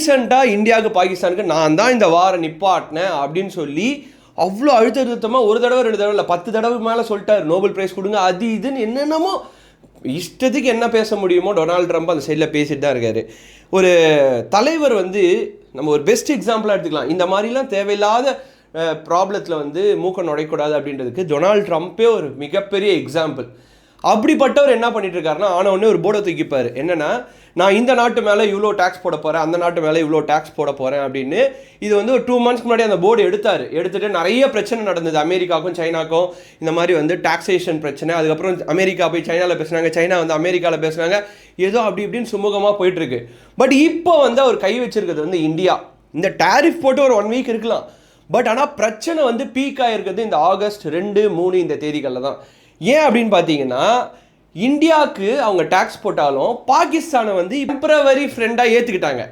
ரீசெண்டாக இந்தியாவுக்கு பாகிஸ்தானுக்கு நான் தான் இந்த வாரம் நிப்பாட்டினேன் அப்படின்னு சொல்லி அவ்வளோ அழுத்தமாக ஒரு தடவை 2 தடவை இல்லை 10 தடவை மேலே சொல்லிட்டார் நோபல் பிரைஸ் கொடுங்க அது இதுன்னு என்னென்னமோ இஷ்டத்துக்கு என்ன பேச முடியுமோ டொனால்டு ட்ரம்ப் அந்த சைடில் பேசிட்டு தான் இருக்காரு. ஒரு தலைவர் வந்து நம்ம ஒரு பெஸ்ட் எக்ஸாம்பிளாக எடுத்துக்கலாம். இந்த மாதிரிலாம் தேவையில்லாத ப்ராப்ளத்தில் வந்து மூக்க நுழைக்கூடாது அப்படின்றதுக்கு டொனால்டு ட்ரம்ப்பே ஒரு மிகப்பெரிய எக்ஸாம்பிள். அப்படிப்பட்டவர் என்ன பண்ணிட்டு இருக்காருன்னா ஆனவுடனே ஒரு போர்டை தூக்கிப்பார். என்னன்னா நான் இந்த நாட்டு மேலே இவ்வளோ டேக்ஸ் போட போகிறேன், அந்த நாட்டு மேலே இவ்வளோ டேக்ஸ் போட போகிறேன் அப்படின்னு. இது வந்து ஒரு 2 months முன்னாடி அந்த போர்டு எடுத்துகிட்டு நிறைய பிரச்சனை நடந்தது அமெரிக்காவுக்கும் சைனாக்கும். இந்த மாதிரி வந்து டாக்ஸேஷன் பிரச்சனை. அதுக்கப்புறம் அமெரிக்கா போய் சைனாவில் பேசுனாங்க, சைனா வந்து அமெரிக்காவில் பேசுனாங்க. ஏதோ அப்படி இப்படின்னு சுமூகமாக போயிட்டுருக்கு. பட் இப்போ வந்து அவர் கை வச்சிருக்கிறது வந்து இந்தியா. இந்த டேரிஃப் போட்டு ஒரு 1 week இருக்கலாம். பட் ஆனால் பிரச்சனை வந்து பீக் ஆகிருக்கிறது இந்த ஆகஸ்ட் 2, 3 இந்த தேதிகளில் தான். ஏன் அப்படின்னு பார்த்தீங்கன்னா இந்தியாவுக்கு அவங்க டேக்ஸ் போட்டாலும் பாகிஸ்தானை வந்து டெம்பரவரி ஃப்ரெண்டாக ஏற்றுக்கிட்டாங்க.